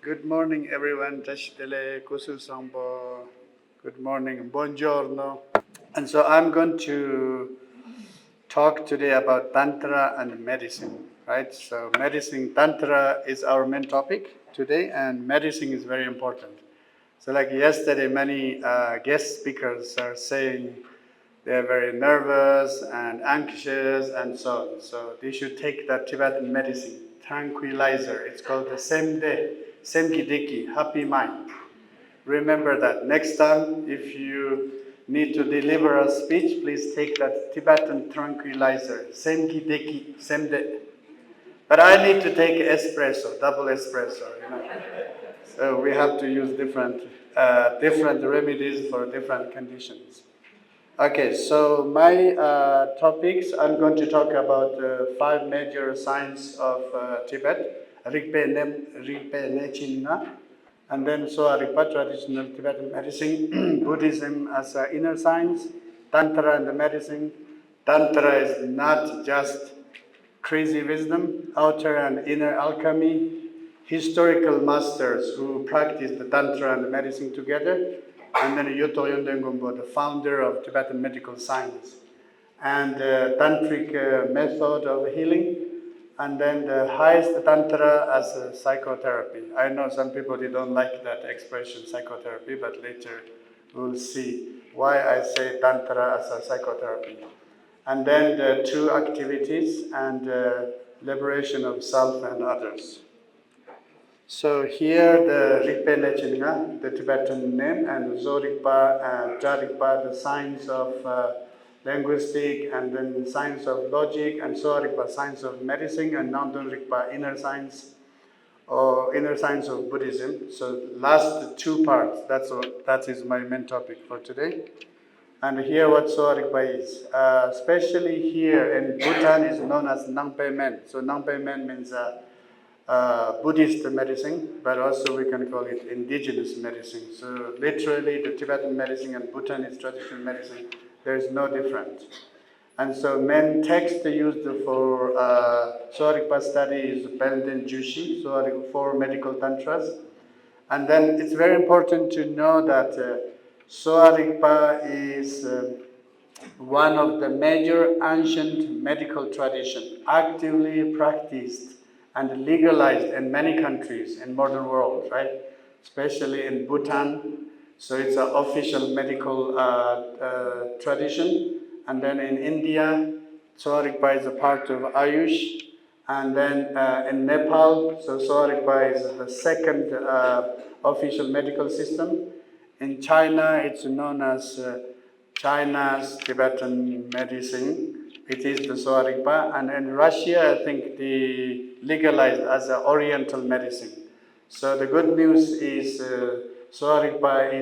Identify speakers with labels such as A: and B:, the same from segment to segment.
A: Good morning, everyone. Tashdele, kusu sambo. Good morning, buongiorno. And so I'm going to talk today about Tantra and medicine, right? So medicine, Tantra is our main topic today, and medicine is very important. So like yesterday, many guest speakers are saying they're very nervous and anxious and so on. So they should take the Tibetan medicine, tranquilizer. It's called the Semde, Semgideki, happy mind. Remember that. Next time, if you need to deliver a speech, please take that Tibetan tranquilizer, Semgideki, Semde. But I need to take espresso, double espresso, So we have to use different remedies for different conditions. Okay, so my topics, I'm going to talk about 5 major signs of Tibet, Rigpa Nechinna, and then Sowa Rigpa, traditional Tibetan medicine, Buddhism as inner science, Tantra and the medicine. Tantra is not just crazy wisdom, outer and inner alchemy, historical masters who practiced the Tantra and the medicine together, and then Yuthok Nyingthig, the founder of Tibetan medical science, and the Tantric method of healing, and then the highest Tantra as a psychotherapy. I know some people they don't like that expression, psychotherapy, but later we'll see why I say Tantra as a psychotherapy. And then the true activities and liberation of self and others. So here the Rigpa Nechinga, the Tibetan name, and Zo Rigpa and Ja Rigpa, the science of linguistic, and then science of logic, and Sowa Rigpa, science of medicine, and Namdon Rigpa, inner science, or inner science of Buddhism. So last 2 parts, that is my main topic for today. And here what Sowa Rigpa is. Especially here in Bhutan is known as Nangpe Men. So Nangpe Men means Buddhist medicine, but also we can call it indigenous medicine. So literally the Tibetan medicine and Bhutanese traditional medicine, there is no difference. And so main text used for Sowa Rigpa study is Pelden Jushi, Sowa Rigpa for medical tantras. And then it's very important to know that Sowa Rigpa is one of the major ancient medical traditions actively practiced and legalized in many countries in modern world, right? Especially in Bhutan. So it's an official medical tradition. And then in India, Sowa Rigpa is a part of Ayush. And then in Nepal, so Sowa Rigpa is the second official medical system. In China, it's known as China's Tibetan medicine. It is the Sowa Rigpa. And in Russia, I think they legalized as an Oriental medicine. So the good news is Sowa Rigpa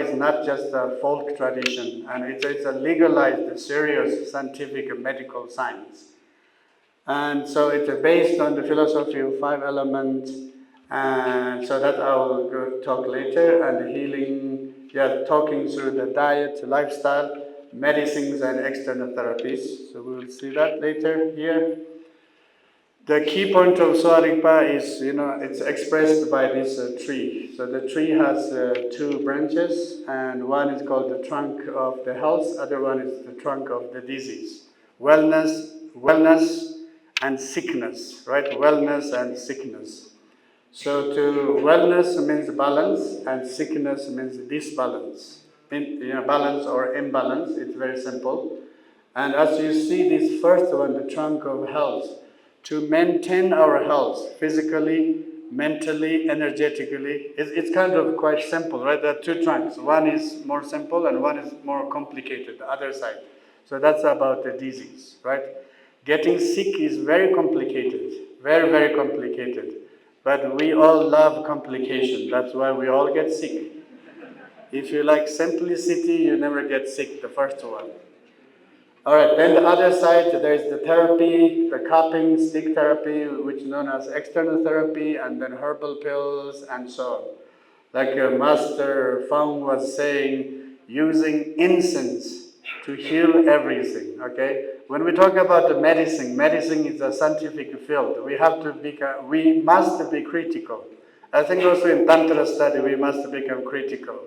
A: is not just a folk tradition, and it's a legalized, serious scientific medical science. And so it's based on the philosophy of 5 elements, and so that I will go talk later, and the healing, talking through the diet, lifestyle, medicines, and external therapies. So we will see that later here. The key point of Sowa Rigpa is, it's expressed by this tree. So the tree has 2 branches, and one is called the trunk of the health, other one is the trunk of the disease. Wellness and sickness, right? Wellness and sickness. So to wellness means balance, and sickness means disbalance. Balance or imbalance, it's very simple. And as you see this first one, the trunk of health, to maintain our health physically, mentally, energetically, it's kind of quite simple, right? There are 2 trunks. One is more simple and one is more complicated, the other side. So that's about the disease, right? Getting sick is very complicated, very, very complicated. But we all love complication. That's why we all get sick. If you like simplicity, you never get sick, the first one. All right, then the other side, there's the therapy, the cupping, stick therapy, which is known as external therapy, and then herbal pills, and so on. Like Master Fang was saying, using incense to heal everything, okay? When we talk about the medicine is a scientific field. We must be critical. I think also in Tantra study we must become critical,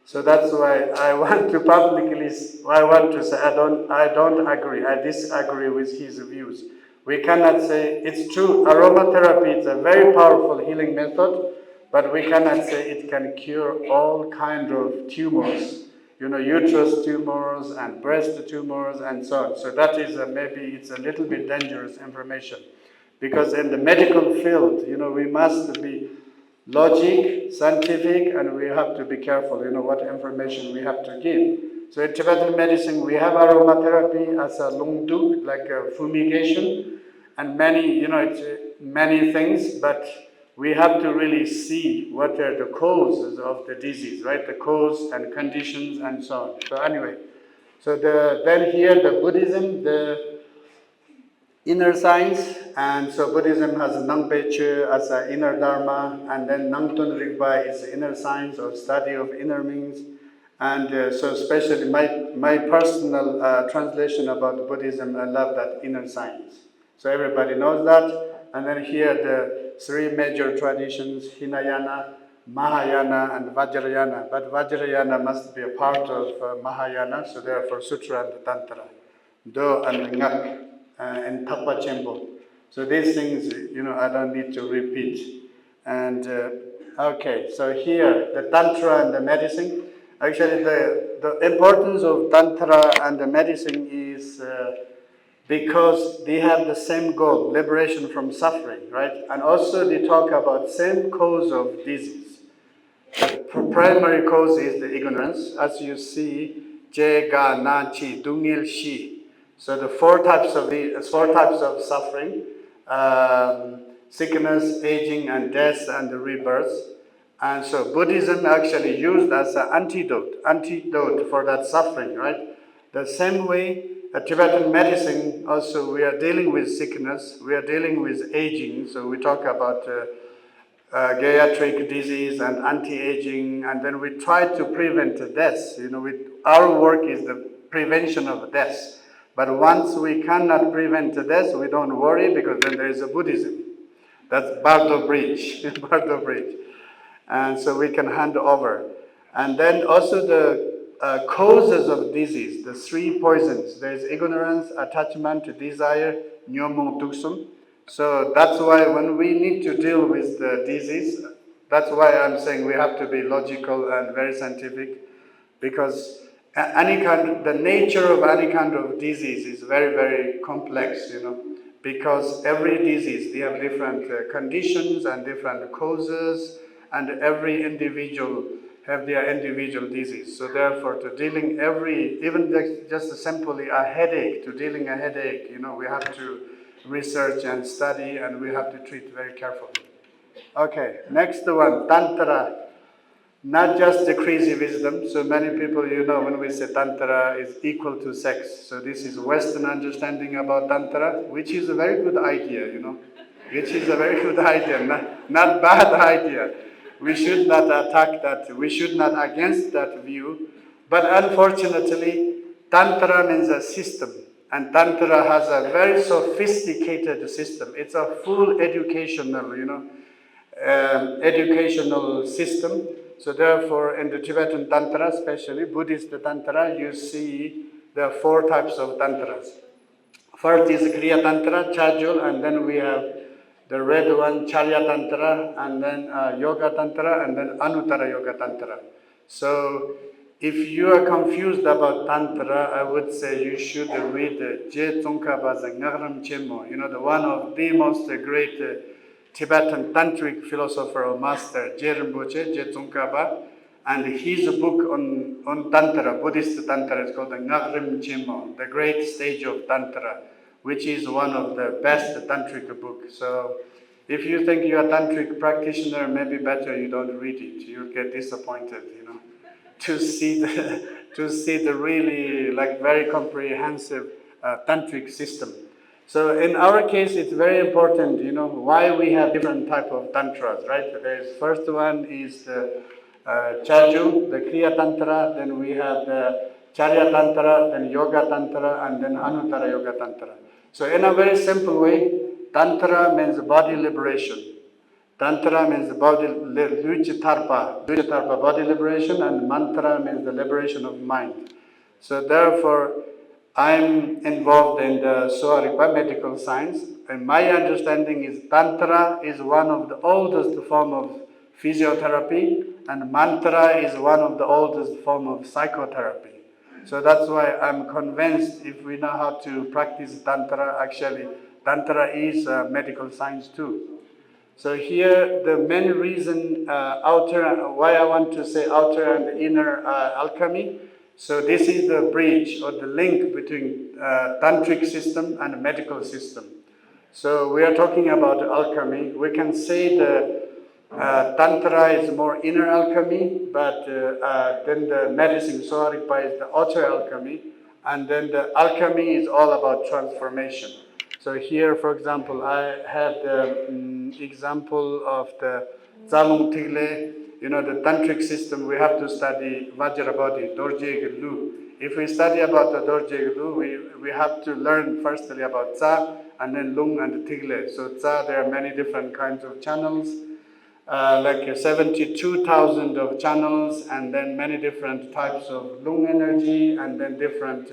A: So that's why I want to publicly, I want to say I don't agree, I disagree with his views. We cannot say, it's true, aromatherapy is a very powerful healing method, but we cannot say it can cure all kind of tumors, uterus tumors and breast tumors and so on. So that is maybe it's a little bit dangerous information. Because in the medical field, we must be logic, scientific, and we have to be careful, what information we have to give. So in Tibetan medicine, we have aromatherapy as a longduk, like a fumigation, and many, many things, but we have to really see what are the causes of the disease, right? The cause and conditions and so on. So anyway, so then here the Buddhism, the inner science, and so Buddhism has Nangpeche as an inner dharma, and then Nangtun Rigpa is inner science or study of inner meanings, and so especially my personal translation about Buddhism, I love that inner science. So everybody knows that, and then here the three major traditions, Hinayana, Mahayana, and Vajrayana, but Vajrayana must be a part of Mahayana, so therefore Sutra and Tantra, Do and Ngak, and Tapa Chembo. So these things, I don't need to repeat. And okay, so here, the Tantra and the medicine. Actually, the importance of Tantra and the medicine is because they have the same goal, liberation from suffering, right? And also they talk about same cause of disease. The primary cause is the ignorance, as you see, Je, Ga, Na, Chi, Dungil, Shi. So the four types of suffering, sickness, aging, and death, and the rebirth. And so Buddhism actually used as an antidote for that suffering, right? The same way Tibetan medicine also, we are dealing with sickness, we are dealing with aging, so we talk about geriatric disease and anti-aging, and then we try to prevent death. Our work is the prevention of death. But once we cannot prevent death, we don't worry because then there is a Buddhism. That's Bardo Bridge, Bardo Bridge. And so we can hand over. And then also the causes of disease, the three poisons. There is ignorance, attachment, desire, nyomu tuksum. So that's why when we need to deal with the disease, that's why I'm saying we have to be logical and very scientific, because the nature of any kind of disease is very, very complex, because every disease, they have different conditions and different causes, and every individual have their individual disease. So therefore, to dealing even just simply a headache, to dealing a headache, we have to research and study, and we have to treat very carefully. Okay, next one, Tantra. Not just the crazy wisdom. So many people, when we say Tantra is equal to sex. So this is Western understanding about Tantra, which is a very good idea, which is a very good idea, not bad idea. We should not attack that. We should not against that view. But unfortunately, Tantra means a system. And Tantra has a very sophisticated system. It's a full educational, educational system. So therefore, in the Tibetan Tantra, especially Buddhist Tantra, you see there are four types of Tantras. First is Kriya Tantra, Chajul, and then we have the red one, Charya Tantra, and then Yoga Tantra, and then Anuttara Yoga Tantra. So if you are confused about Tantra, I would say you should read Je Tsongkhapa Ngaram Chemo, the one of the most great Tibetan tantric philosopher or master, Je Rinpoche, Je Tsongkhapa, and his book on Tantra, Buddhist Tantra, is called the Ngarim Chimo, the great stage of Tantra, which is one of the best tantric books. So if you think you're a tantric practitioner, maybe better you don't read it. You'll get disappointed, to see the really very comprehensive tantric system. So in our case, it's very important, why we have different type of tantras, right? There's first one is the Chaju, the Kriya Tantra, then we have the Charya Tantra, then Yoga Tantra, and then Anuttara Yoga Tantra. So in a very simple way, Tantra means body liberation. Tantra means body, Luchitarpa, body liberation, and mantra means the liberation of mind. So therefore, I'm involved in the Sowa Rigpa medical science, and my understanding is Tantra is one of the oldest form of physiotherapy, and mantra is one of the oldest form of psychotherapy. So that's why I'm convinced if we know how to practice Tantra, actually, Tantra is medical science too. So here, the main reason why I want to say outer and inner alchemy. So this is the bridge or the link between tantric system and medical system. So we are talking about alchemy. We can say the Tantra is more inner alchemy, but then the medicine, Sowa Rigpa, is the outer alchemy, and then the alchemy is all about transformation. So here, for example, I have the example of the Zalung Tigle, the tantric system. We have to study Vajrabodhi, Dorje Lu. If we study about the Dorje Lu, we have to learn firstly about Tsa, and then Lung and Tigle. So Tsa, there are many different kinds of channels. Like 72,000 of channels, and then many different types of lung energy, and then different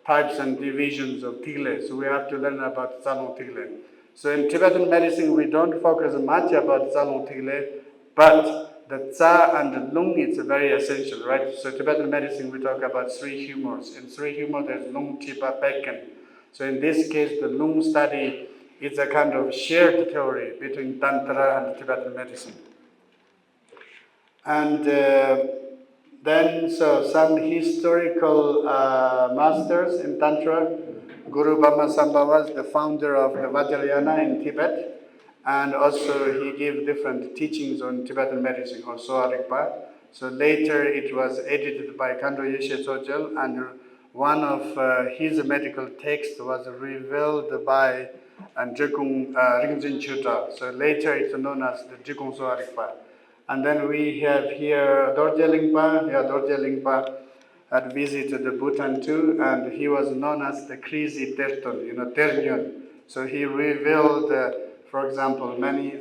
A: types and divisions of Tigle. So we have to learn about Zalung Tigle. So in Tibetan medicine, we don't focus much about Zalung Tigle, but the Tsa and the Lung is very essential, right? So Tibetan medicine, we talk about three humors. In three humor, there's Lung, Chipa, Pekken. So in this case, the Lung study is a kind of shared theory between Tantra and Tibetan medicine. And then, so some historical masters in Tantra. Guru Bama Samba was the founder of the Vajrayāna in Tibet, and also he gave different teachings on Tibetan medicine, or Sowa Rigpa. So later it was edited by Kando Yeshe Tsogyal, and one of his medical texts was revealed by Jikung Rinzin Chuta. So later it's known as the Jikung Sowa Rigpa. And then we have here Dorje Lingpa. Dorje Lingpa had visited the Bhutan too, and he was known as the Krisi Terton, Ternyon. So he revealed, for example, many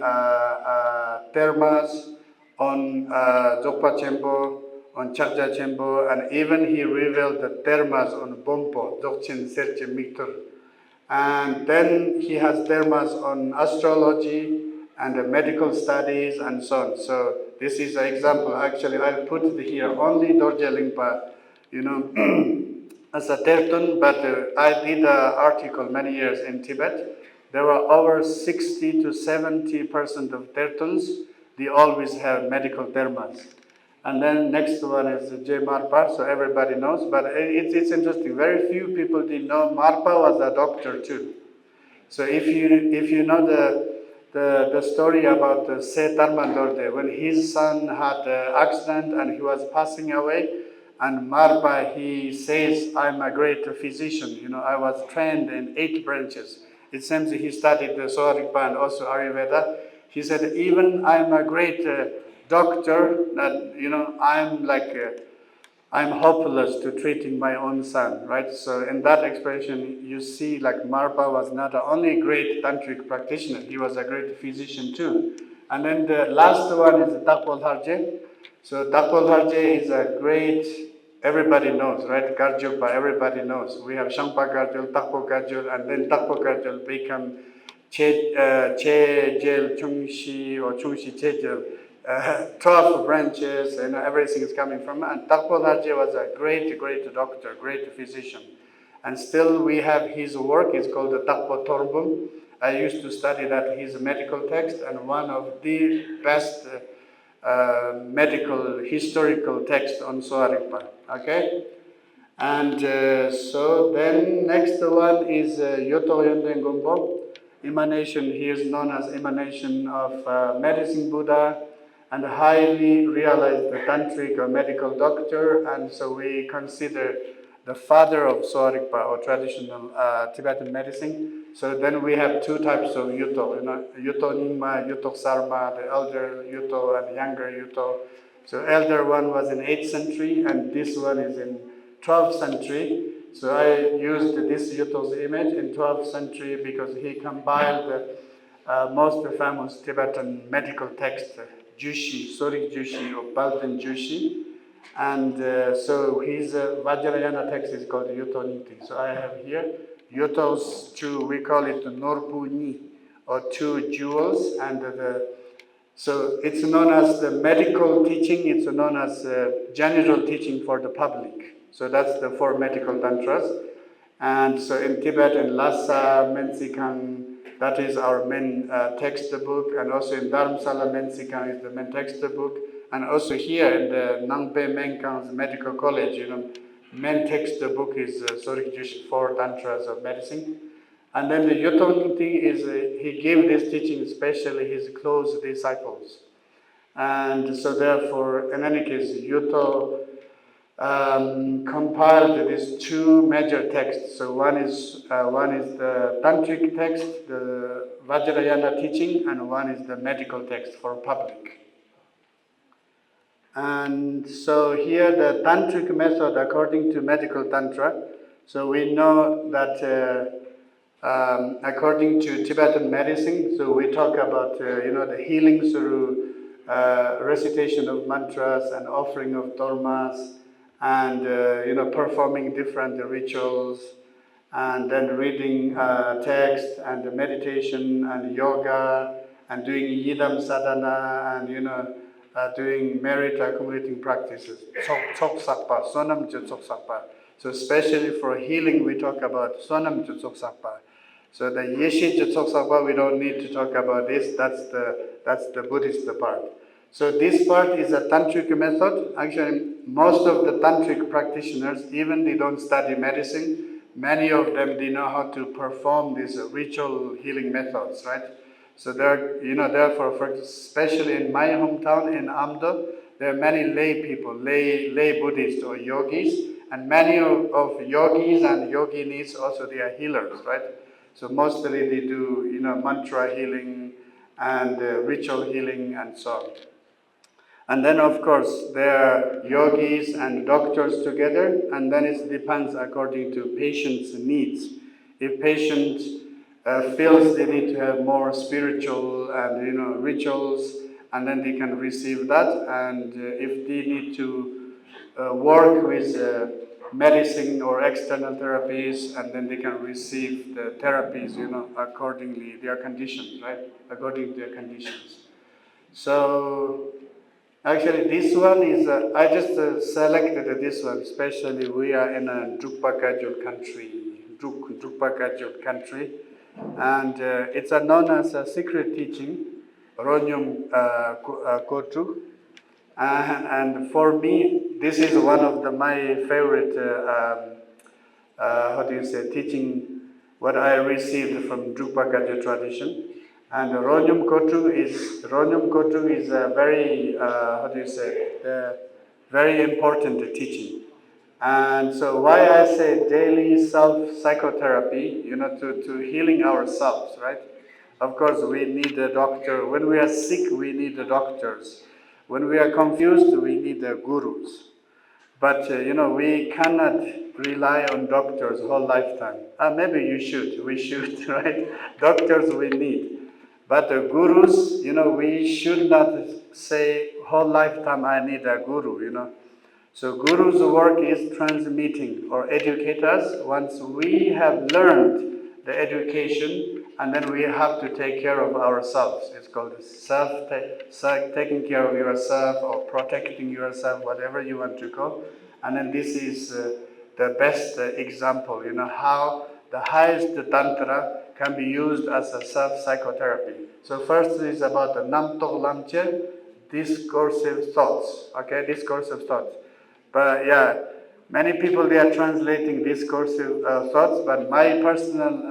A: termas on Dzogpa Chempo, on Chakja Chempo, and even he revealed the termas on Bompo, Dzogchen Serche Miktur. And then he has termas on astrology and medical studies and so on. So this is an example. Actually, I'll put here only Dorje Lingpa, as a tertun, but I did an article many years in Tibet. There were over 60 to 70% of tertuns. They always have medical termas. And then next one is J. Marpa, so everybody knows. But it's interesting. Very few people did know Marpa was a doctor too. So if you know the story about Se Tarmandorde, when his son had an accident and he was passing away, and Marpa, he says, I'm a great physician. I was trained in 8 branches. It seems he studied the Sowa Rigpa and also Ayurveda. He said, even I'm a great doctor, that, I'm hopeless to treating my own son, right? So in that expression, you see like Marpa was not only a great tantric practitioner, he was a great physician too. And then the last one is Takpol Harje. So Takpol Harje is a great, everybody knows, right? Garjulpa, everybody knows. We have Shangpa Garjul, Takpo Garjul, and then Takpo Garjul become Che Jel Chungshi or Chungshi Che Jel. 12 branches, and everything is coming from. And Takpo Larje was a great, great doctor, great physician. And still we have his work, it's called the Takpo Torbum. I used to study that, his medical text, and one of the best medical, historical text on Sowa Rigpa. Okay? And so then next one is Yuthok Nyingthig. Emanation, he is known as emanation of medicine Buddha, and highly realized the tantric or medical doctor, and so we consider the father of Sowa Rigpa or traditional Tibetan medicine. So then we have 2 types of Yuthok, Yuthok Nyingma, Yuthok Sarma, the elder Yuthok and younger Yuthok. So elder one was in 8th century, and this one is in 12th century. So I used this Yuthok's image in 12th century because he compiled most famous Tibetan medical text, Jushi, Sorik Jushi or Balten Jushi. And so his Vajrayana text is called Yuthok Nyingthig. So I have here Yuthok's two, we call it Norpu Ni, or two jewels. And so it's known as the medical teaching, it's known as general teaching for the public. So that's the four medical tantras. And so in Tibet, in Lhasa, Mensikang, that is our main textbook, and also in Dharamsala, Mensikang is the main textbook, and also here in the Nangpe Menkang's Medical College, main textbook is Sorik Jushi, Four Tantras of Medicine. And then the Yuthok Nyingthig is, he gave this teaching especially his close disciples. And so therefore, in any case, Yuthok compiled these two major texts. So one is the tantric text, the Vajrayana teaching, and one is the medical text for public. And so here the tantric method according to medical tantra. So we know that according to Tibetan medicine, so we talk about the healing through recitation of mantras and offering of dharmas, and performing different rituals, and then reading text and meditation and yoga and doing yidam sadhana and doing merit accumulating practices. Tsok sakpa, sonam tsok sakpa. So especially for healing, we talk about sonam tsok sakpa. So the yeshi tsok sakpa, we don't need to talk about this. That's the Buddhist part. So this part is a tantric method. Actually, most of the tantric practitioners, even they don't study medicine, many of them, they know how to perform these ritual healing methods, right? So therefore, especially in my hometown in Amdo, there are many lay people, lay Buddhists or yogis, and many of yogis and yoginis also, they are healers, right? So mostly they do, mantra healing and ritual healing and so on. And then, of course, there are yogis and doctors together, and then it depends according to patient's needs. If patient feels they need to have more spiritual and rituals, and then they can receive that. And if they need to work with medicine or external therapies, and then they can receive the therapies, accordingly their conditions, right? According to their conditions. So actually, this one is, I just selected this one, especially we are in a Drukpa Kajol country, and it's known as a secret teaching, Ronyum Kotu, and for me, this is one of my favorite, teaching, what I received from Drukpa Kajol tradition. And Ronyum Kotu is a very, very important teaching. And so why I say daily self-psychotherapy, to healing ourselves, right? Of course, we need a doctor. When we are sick, we need the doctors. When we are confused, we need the gurus. But, we cannot rely on doctors whole lifetime. Maybe we should, right? Doctors we need. But the gurus, we should not say whole lifetime I need a guru, So guru's work is transmitting or educate us. Once we have learned the education, and then we have to take care of ourselves. It's called taking care of yourself or protecting yourself, whatever you want to call. And then this is the best example, how the highest tantra can be used as a self-psychotherapy. So first is about the Namtok Lamche, discursive thoughts, discursive thoughts. But yeah, many people, they are translating discursive thoughts, but my personal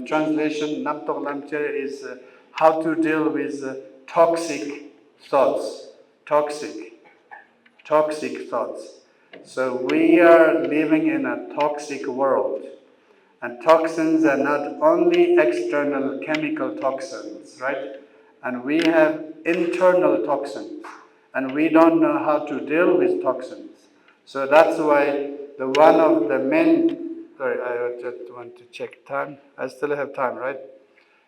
A: translation, Namtok Lamche, is how to deal with toxic thoughts, toxic thoughts. So we are living in a toxic world. And toxins are not only external chemical toxins, right? And we have internal toxins. And we don't know how to deal with toxins. So that's why one of the main, sorry, I just want to check time. I still have time, right?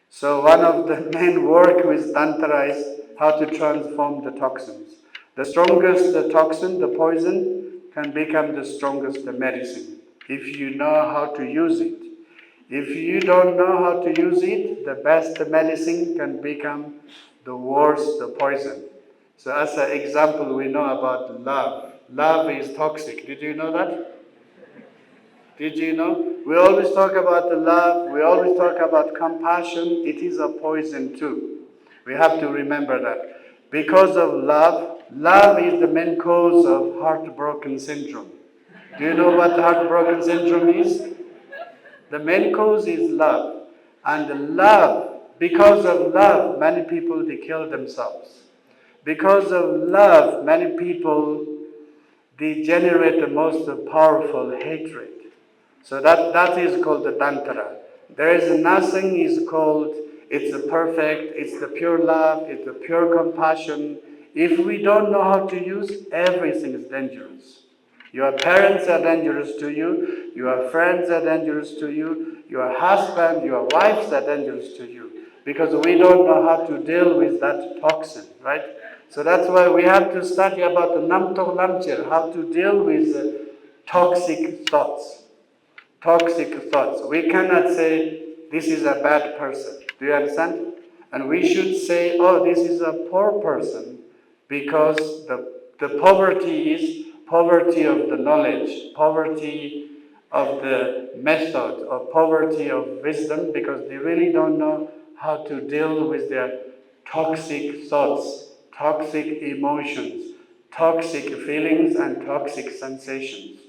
A: So one of the main work with Tantra is how to transform the toxins. The strongest the toxin, the poison, can become the strongest the medicine if you know how to use it. If you don't know how to use it, the best medicine can become the worst the poison. So as an example, we know about love. Love is toxic. Did you know that? Did you know? We always talk about the love, we always talk about compassion. It is a poison too. We have to remember that. Because of love, love is the main cause of heartbroken syndrome. Do you know what heartbroken syndrome is? The main cause is love. And love, because of love, many people they kill themselves. Because of love, many people they generate the most powerful hatred. So that is called the Tantra. There is nothing is called, it's a perfect, it's the pure love, it's the pure compassion. If we don't know how to use, everything is dangerous. Your parents are dangerous to you, your friends are dangerous to you, your husband, your wives are dangerous to you. Because we don't know how to deal with that toxin, right? So that's why we have to study about the Namtok Lamchir, how to deal with toxic thoughts. Toxic thoughts. We cannot say, this is a bad person. Do you understand? And we should say, oh, this is a poor person, because the poverty is poverty of the knowledge, poverty of the method, or poverty of wisdom, because they really don't know how to deal with their toxic thoughts, toxic emotions, toxic feelings, and toxic sensations.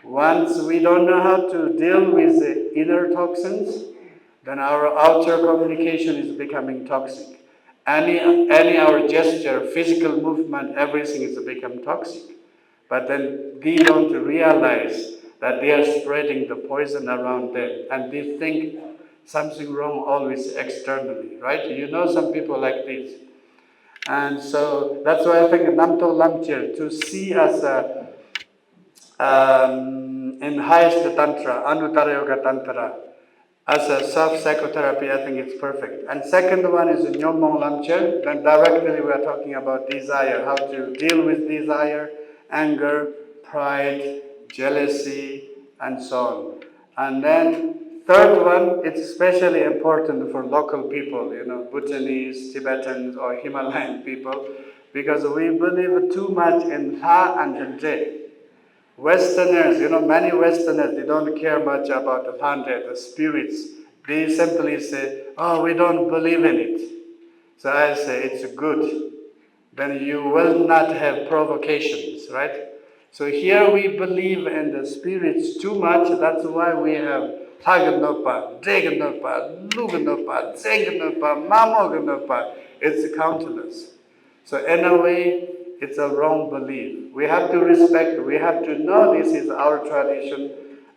A: Once we don't know how to deal with the inner toxins, then our outer communication is becoming toxic. Any our gesture, physical movement, everything is become toxic. But then they don't realize that they are spreading the poison around them, and they think something wrong always externally, right? You know some people like this. And so that's why I think Namto Lamchir, to see as a in highest Tantra, Anuttara Yoga Tantra, as a self-psychotherapy, I think it's perfect. And second one is Nyomong Lamche. Then directly we are talking about desire, how to deal with desire, anger, pride, jealousy, and so on. And then third one, it's especially important for local people, Bhutanese, Tibetans, or Himalayan people, because we believe too much in Ha and in Je. Westerners, many Westerners, they don't care much about the Lhasa, the spirits. They simply say, oh, we don't believe in it. So I say, it's good. Then you will not have provocations, right? So here we believe in the spirits too much. That's why we have Haganopa, Deganopa, Luganopa, Zeganopa, Mamoganopa. It's countless. So in a way, it's a wrong belief. We have to respect, we have to know this is our tradition,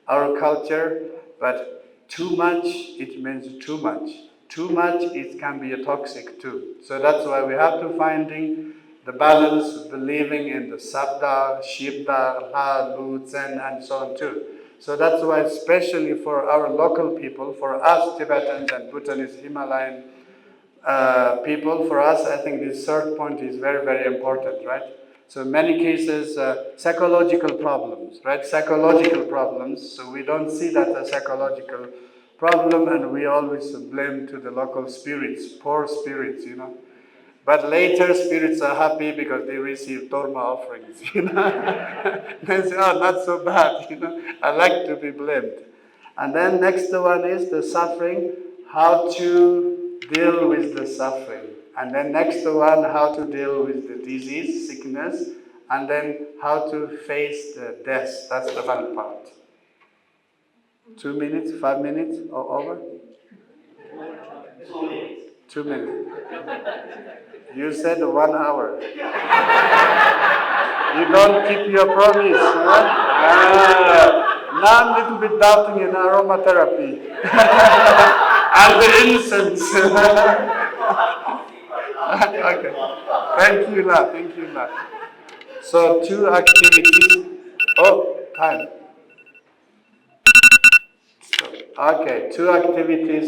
A: our culture, but too much, it means too much. Too much, it can be a toxic too. So that's why we have to finding the balance, believing in the Sabda, Shibda, La, Lu, Zen, and so on too. So that's why, especially for our local people, for us Tibetans and Bhutanese Himalayan people, for us, I think this third point is very, very important, right? So in many cases, psychological problems, right? Psychological problems. So we don't see that as psychological problem, and we always blame to the local spirits, poor spirits, But later, spirits are happy because they receive Torma offerings, They say, oh, not so bad, I like to be blamed. And then next one is the suffering, how to deal with the suffering. And then next one, how to deal with the disease, sickness, and then how to face the death. That's the fun part. 2 minutes, 5 minutes, or over? 2 minutes. You said 1 hour. You don't keep your promise, huh? Now I'm a little bit doubting in aromatherapy. And the incense. Okay. Thank you, La. Thank you, La. So 2 activities. Oh, time. Okay, 2 activities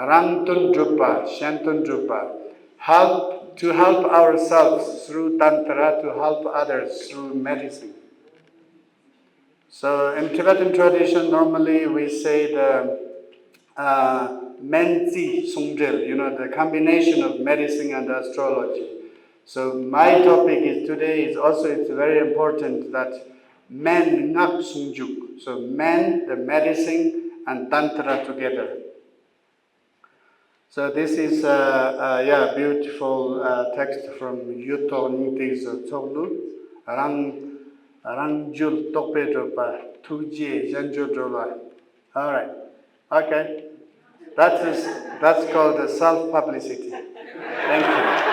A: Rangtun Drupa, Shantun Drupa. To help ourselves through Tantra, to help others through medicine. So in Tibetan tradition, normally we say the Menzi Sungdril, the combination of medicine and astrology. So my topic today it's very important that men ngak sungjuk. So men, the medicine, and Tantra together. So this is a beautiful text from Yuthok Nyingthig's Tsoglu. Rangjul Tokpe Dropa, Tujie Janjo Drola. All right. Okay. That's called self-publicity. Thank you.